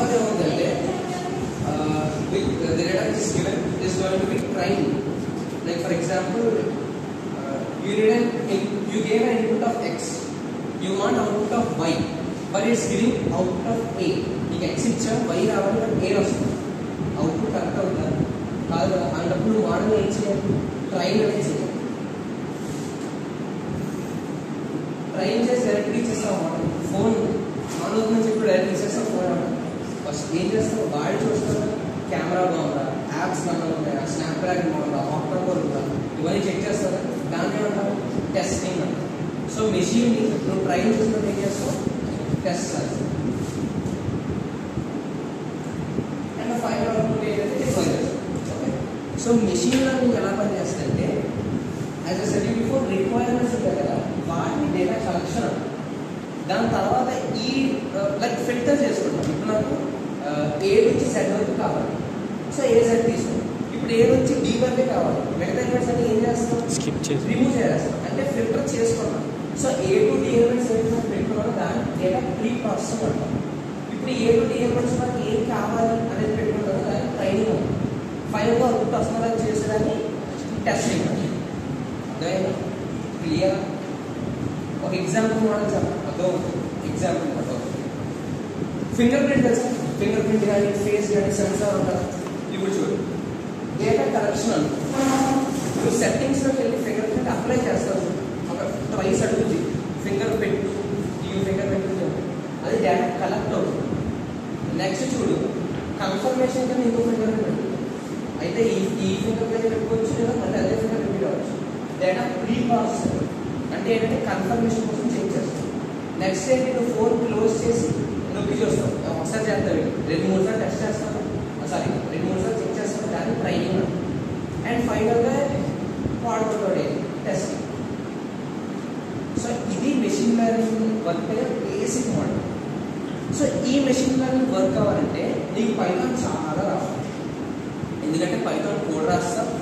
తర్వాత ఏమవుతుందంటే the data which is given is going to be trained. Like for example, you gave an input of x, you want output of y, but it's giving output of a. నీకు x ఇచ్చా y రావాలి but a వస్తుంది. Output correct అవుతుందా కాదు కదా అన్నప్పుడు నువ్వు model ఏం చేయాలి? ట్రైన్ అనేది చేయాలి. ట్రైన్ చేసి డైరెక్ట్గా ఇచ్చేస్తావు మోడల్. ఫోన్ ఆన్ అవుతుందని చెప్పి డైరెక్ట్ ఇచ్చేస్తావు ఫోన్ ఆన్. ఫస్ట్ ఏం చేస్తావు? వాడి చూస్తావు కెమెరా బాగుందా, యాప్స్ బాగా ఉంటాయా, స్నాప్ డ్రాగన్ బాగుందా, ఆక్టోబర్ ఉందా, ఇవన్నీ చెక్ చేస్తారా? దాన్ని ఏమంటారు? టెస్టింగ్ అంటారు. సో మెషిన్ని నువ్వు ట్రైన్ చేసినప్పుడు ఏం చేస్తావు? టెస్ట్ చేస్తావు. అండ్ ఫైనల్ అవుట్పుట్ ఏంటంటే డిప్లాయ్ చేస్తావు. ఓకే, సో మెషిన్ లెర్నింగ్ ఎలా పనిచేస్తుందంటే as I said before requirements ఉంటాయి కదా, వాటిని డేటా కలెక్షన్ అంటారు. దాని తర్వాత ఈ లైక్ ఫిల్టర్ చేసుకుంటాం. ఇప్పుడు నాకు ఏ నుంచి సెట్ వరకు కావాలి, సో ఏ సెట్ తీసుకుంటాం. ఇప్పుడు ఏ నుంచి డి వరకే కావాలి, మిగతా ఎలిమెంట్స్ అన్ని ఏం చేస్తాం? స్కిప్ చేసి రిమూవ్ చేస్తాం, అంటే ఫిల్టర్ చేసుకున్నాం. So A to D elements ఏదైతే పెట్టుకున్నామో దాని డేటా ప్రీ ప్రాసెసింగ్ అంటాం. ఇప్పుడు ఏ టు డి ఎలిమెంట్స్ మనకి ఏం కావాలి అనేది పెట్టుకుంటామో దాన్ని ట్రైనింగ్ అంటాం. ఫైనల్గా అవుట్పుట్ వస్తుందని చేసేదాన్ని టెస్టింగ్ అంటాం. అర్థమైనా? క్లియర్? ఒక ఎగ్జాంపుల్ మోడల్ చెప్పండి. ఎగ్జాంపుల్ ఫింగర్ ప్రింట్ తెలుసా? ఫింగర్ ప్రింట్ కానీ ఫేస్ కానీ సెన్సార్ ఉంటారు. ఇప్పుడు చూడు డేటా కలెక్షన్ అంటారు. నువ్వు సెట్టింగ్స్లోకి వెళ్ళి ఫింగర్ ప్రింట్ అప్లై చేస్తావు. ఒక ట్వైస్ అడుగుతుంది ఫింగర్ పెట్టు, ఈ ఫింగర్ పెట్టు, అది డేటా కలెక్ట్ అవుతుంది. నెక్స్ట్ చూడు కన్ఫర్మేషన్ కానీ ఇంకో ఫింగర్ ప్రింట్ అయితే ఈ ఫింగర్ ప్రింట్ పెట్టుకోవచ్చు, లేదా మళ్ళీ అదే ఫింగర్ ప్రింట్ అవ్వచ్చు. డేటా ప్రీ ప్రాసెస్ అంటే ఏంటంటే కన్ఫర్మేషన్ కోసం చెక్ చేస్తాం. నెక్స్ట్ ఏంటి? నువ్వు ఫోన్ క్లోజ్ చేసి నొక్కి చూస్తావు. ఒకసారి చేస్తావు, 2-3 సార్లు టెస్ట్ చేస్తావు, సారీ 2-3 సార్లు చెక్ చేస్తావు. దాన్ని ట్రైనింగ్ అండ్ ఫైనల్గా వాడుకోవడం టెస్టింగ్. సో ఇది మెషిన్ లెర్నింగ్ వర్క్ అయ్యే బేసిక్ మోడల్. సో ఈ మెషిన్ లెర్నింగ్ వర్క్ అవ్వాలంటే నీకు పైథాన్ చాలా రావాలి. ఎందుకంటే పైథాన్ కోడ్ రాస్తావు,